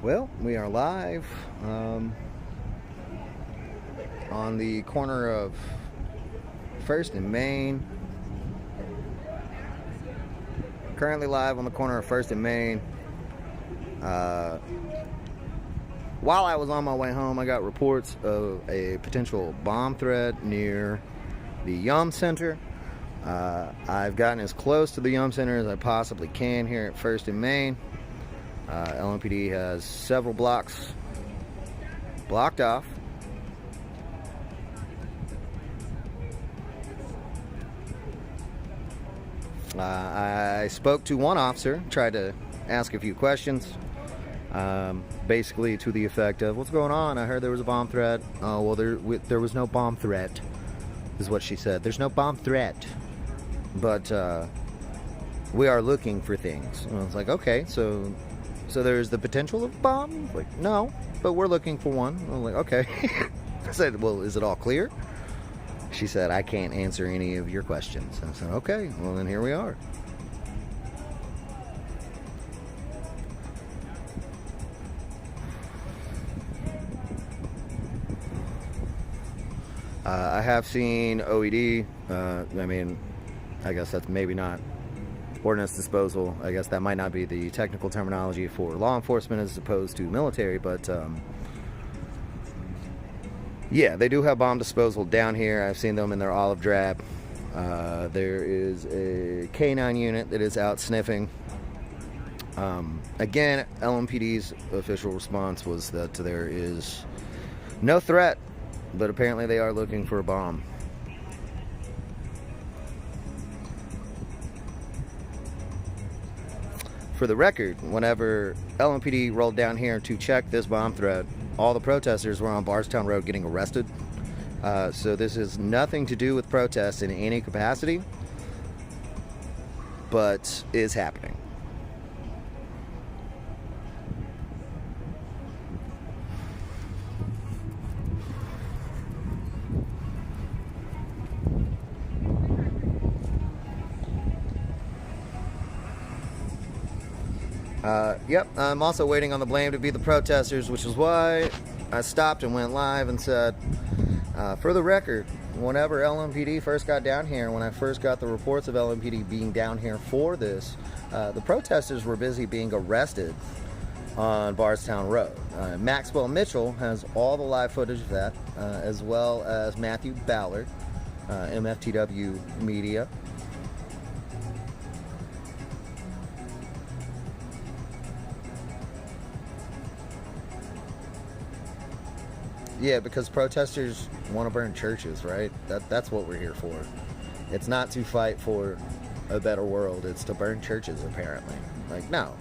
Well, we are live on the corner of First and Main. Currently live on the corner of First and Main. While I was on my way home, I got reports of a potential bomb threat near the Yum Center. I've gotten as close to the Yum Center as I possibly can here at First and Main. LMPD has several blocks blocked off. I spoke to one officer, tried to ask a few questions, basically to the effect of, what's going on? I heard there was a bomb threat. Oh, well, there was no bomb threat, is what she said. There's no bomb threat, but we are looking for things. And I was like, okay, so there's the potential of a bomb? Like, no, but we're looking for one. I was like, okay. I said, well, is it all clear? She said, I can't answer any of your questions. I said, okay, well, then here we are. I have seen OED. I guess that's maybe not ordnance disposal. I guess that might not be the technical terminology for law enforcement as opposed to military, but yeah, they do have bomb disposal down here. I've seen them in their olive drab. There is a K9 unit that is out sniffing. Again, LMPD's official response was that there is no threat, but apparently they are looking for a bomb. For the record, whenever LMPD rolled down here to check this bomb threat, all the protesters were on Bardstown Road getting arrested. So this is nothing to do with protests in any capacity, but is happening. Yep, I'm also waiting on the blame to be the protesters, which is why I stopped and went live and said, for the record, whenever LMPD first got down here, when I first got the reports of LMPD being down here for this, the protesters were busy being arrested on Bardstown Road. Maxwell Mitchell has all the live footage of that, as well as Matthew Ballard, MFTW Media. Yeah, because protesters want to burn churches, right? That's what we're here for. It's not to fight for a better world. It's to burn churches, apparently. Like, no.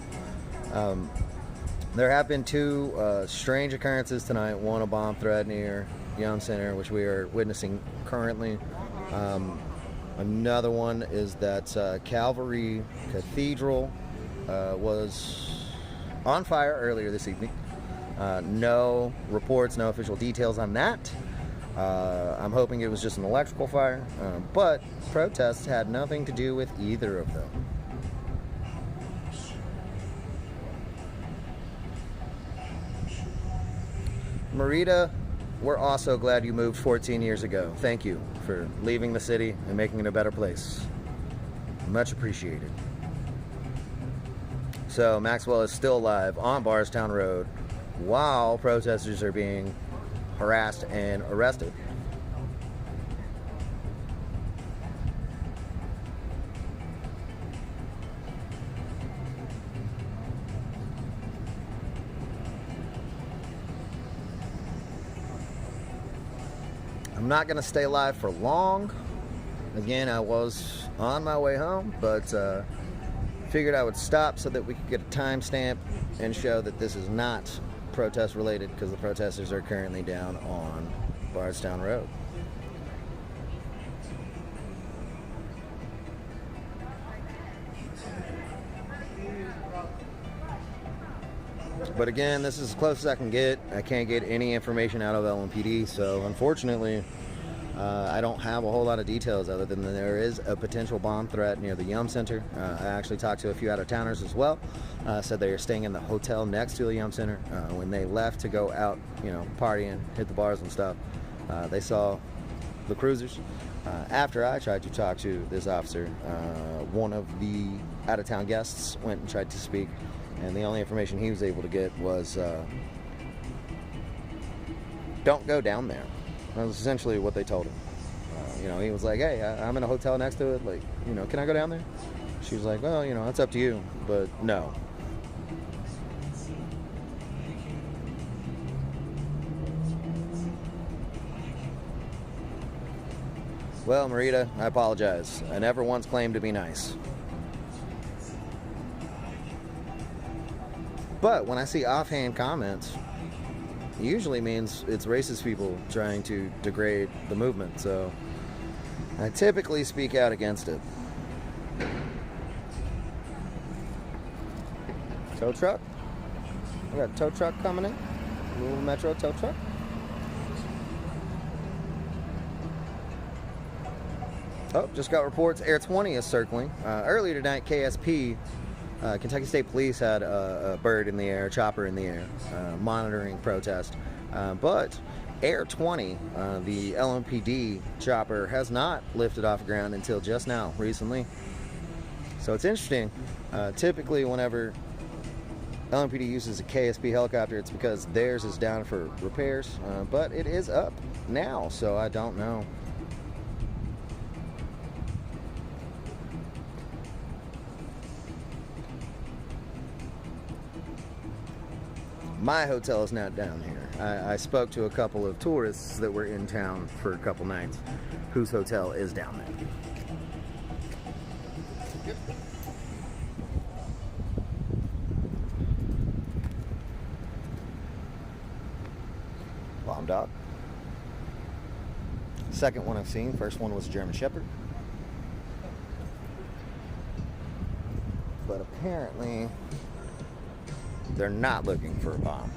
There have been two strange occurrences tonight. One, a bomb threat near Yum Center, which we are witnessing currently. Another one is that Calvary Cathedral was on fire earlier this evening. No reports, no official details on that. I'm hoping it was just an electrical fire, but protests had nothing to do with either of them. Marita, we're also glad you moved 14 years ago. Thank you for leaving the city and making it a better place. Much appreciated. So Maxwell is still live on Bardstown Road while protesters are being harassed and arrested. I'm not going to stay live for long. Again, I was on my way home, but figured I would stop so that we could get a timestamp and show that this is not protest related, because the protesters are currently down on Bardstown Road. But again, this is as close as I can get. I can't get any information out of LMPD, so unfortunately, I don't have a whole lot of details other than there is a potential bomb threat near the Yum Center. I actually talked to a few out-of-towners as well. Said they were staying in the hotel next to the Yum Center. When they left to go out, partying, hit the bars and stuff, they saw the cruisers. After I tried to talk to this officer, one of the out-of-town guests went and tried to speak, and the only information he was able to get was, don't go down there. That was essentially what they told him. He was like, hey, I'm in a hotel next to it. Like, can I go down there? She was like, well, it's up to you, but no. Well, Marita, I apologize. I never once claimed to be nice. But when I see offhand comments, it usually means it's racist people trying to degrade the movement, so I typically speak out against it. Tow truck? We got a tow truck coming in. Little Metro tow truck. Oh, just got reports. Air 20 is circling. Earlier tonight, KSP, Kentucky State Police had a bird in the air, a chopper in the air, monitoring protest. But Air 20, the LMPD chopper, has not lifted off the ground until just now, recently. So it's interesting. Typically, whenever LMPD uses a KSP helicopter, it's because theirs is down for repairs. But it is up now, so I don't know. My hotel is not down here. I spoke to a couple of tourists that were in town for a couple nights whose hotel is down there. Bomb dog. Second one I've seen. First one was a German Shepherd. But apparently they're not looking for a bomb,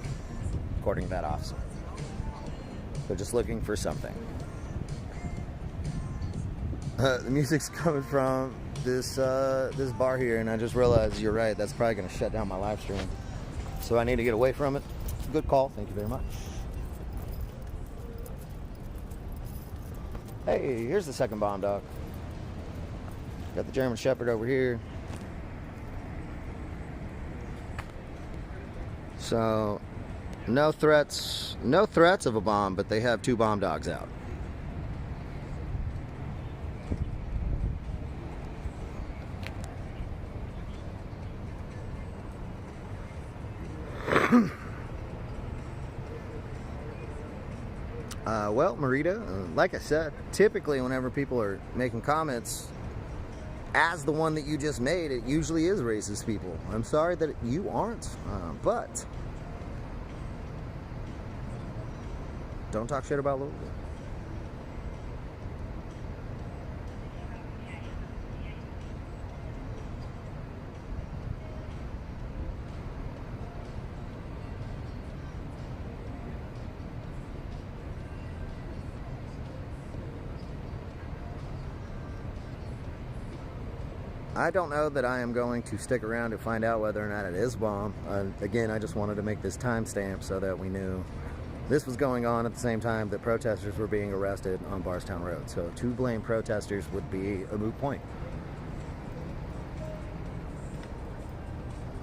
according to that officer. They're just looking for something. The music's coming from this bar here, and I just realized you're right. That's probably going to shut down my live stream. So I need to get away from it. Good call. Thank you very much. Hey, here's the second bomb dog. Got the German Shepherd over here. So, no threats of a bomb, but they have two bomb dogs out. Well, Marita, like I said, typically whenever people are making comments as the one that you just made, it usually is racist people. I'm sorry that you aren't, but don't talk shit about Louisville. I don't know that I am going to stick around to find out whether or not it is a bomb. Again, I just wanted to make this timestamp so that we knew this was going on at the same time that protesters were being arrested on Bardstown Road. So to blame protesters would be a moot point.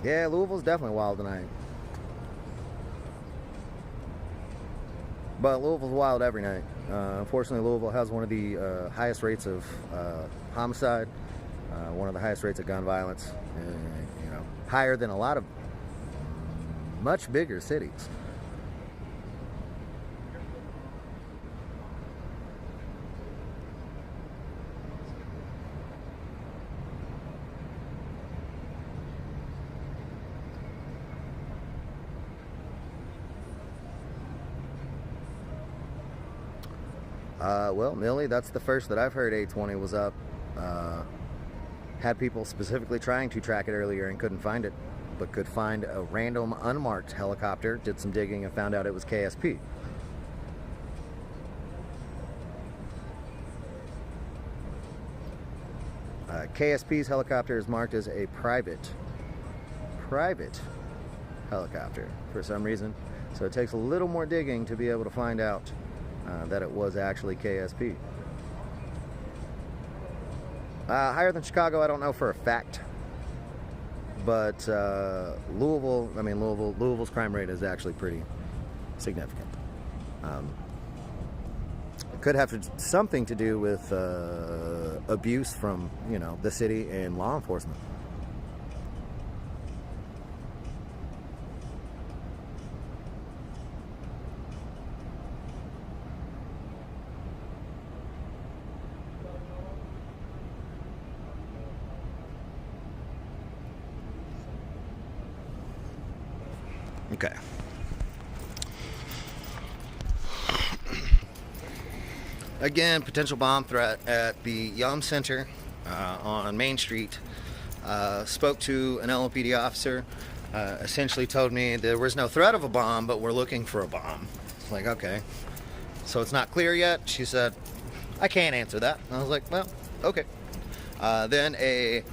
Yeah, Louisville's definitely wild tonight. But Louisville's wild every night. Unfortunately, Louisville has one of the highest rates of homicide. One of the highest rates of gun violence, higher than a lot of much bigger cities. Well, Millie, that's the first that I've heard A20 was up. Had people specifically trying to track it earlier and couldn't find it, but could find a random unmarked helicopter, did some digging and found out it was KSP. KSP's helicopter is marked as a private helicopter for some reason. So it takes a little more digging to be able to find out that it was actually KSP. Higher than Chicago, I don't know for a fact. But Louisville's crime rate is actually pretty significant. It could have something to do with abuse from, the city and law enforcement. Okay. Again, potential bomb threat at the Yum Center on Main Street. Spoke to an LMPD officer. Essentially told me there was no threat of a bomb, but we're looking for a bomb. It's like, okay. So it's not clear yet. She said, I can't answer that. I was like, well, okay. Then a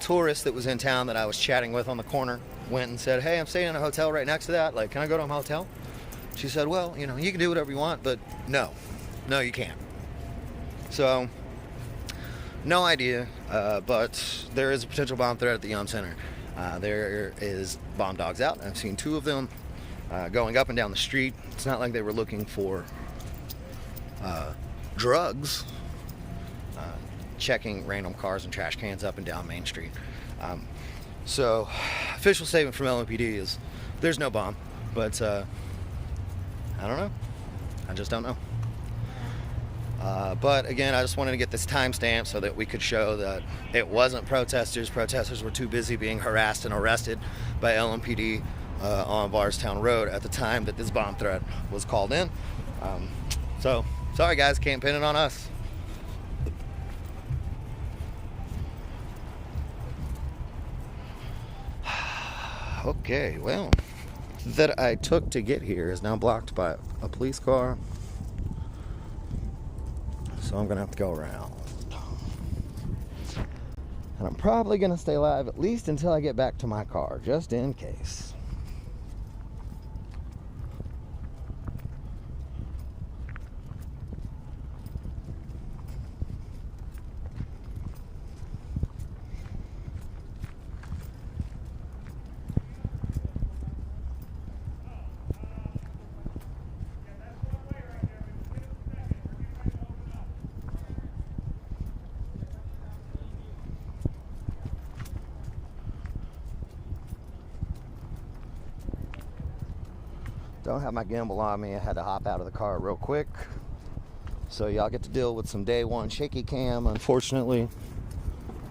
tourist that was in town that I was chatting with on the corner went and said, hey, I'm staying in a hotel right next to that. Like, can I go to a hotel? She said, well, you can do whatever you want, but no, you can't. So, no idea, but there is a potential bomb threat at the Yum Center. There is bomb dogs out. I've seen 2 of them going up and down the street. It's not like they were looking for drugs, checking random cars and trash cans up and down Main Street. So, official statement from LMPD is there's no bomb, but I don't know. I just don't know. But again, I just wanted to get this timestamp so that we could show that it wasn't protesters. Protesters were too busy being harassed and arrested by LMPD on Bardstown Road at the time that this bomb threat was called in. So, sorry guys, can't pin it on us. Okay, well, that I took to get here is now blocked by a police car. So I'm gonna have to go around. And I'm probably gonna stay alive at least until I get back to my car, just in case. Don't have my gimbal on me. I had to hop out of the car real quick. So y'all get to deal with some day one shaky cam, unfortunately.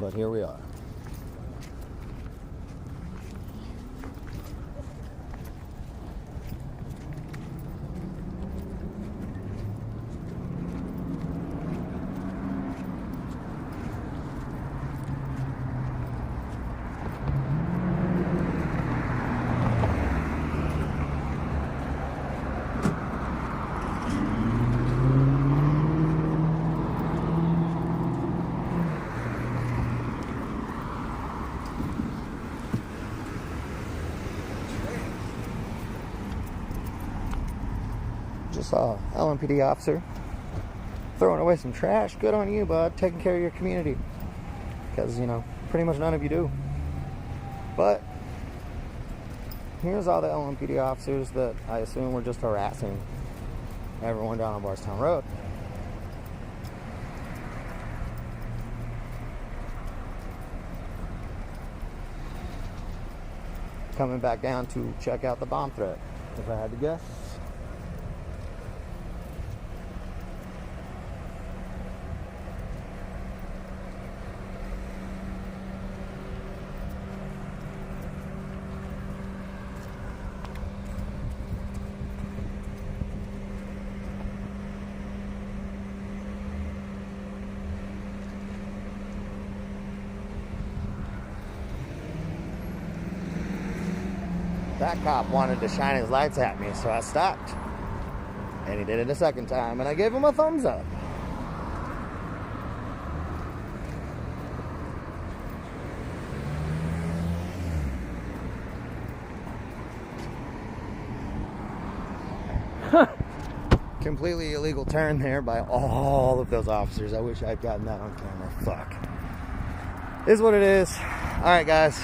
But here we are. Just saw an LMPD officer throwing away some trash. Good on you, bud. Taking care of your community. Because, pretty much none of you do. But here's all the LMPD officers that I assume were just harassing everyone down on Bardstown Road. Coming back down to check out the bomb threat, if I had to guess. That cop wanted to shine his lights at me, so I stopped. And he did it a second time, and I gave him a thumbs up. completely illegal turn there by all of those officers. I wish I'd gotten that on camera. Fuck. Is what it is. All right, guys.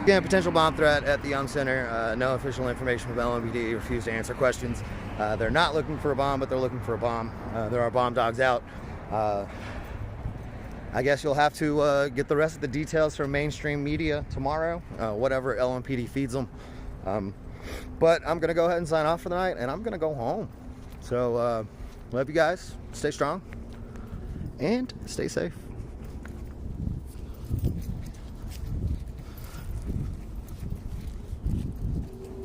Again, potential bomb threat at the Young Center. No official information from LMPD. Refuse to answer questions. They're not looking for a bomb, but they're looking for a bomb. There are bomb dogs out. I guess you'll have to get the rest of the details from mainstream media tomorrow, whatever LMPD feeds them. But I'm going to go ahead and sign off for the night, and I'm going to go home. So, love you guys. Stay strong, and stay safe.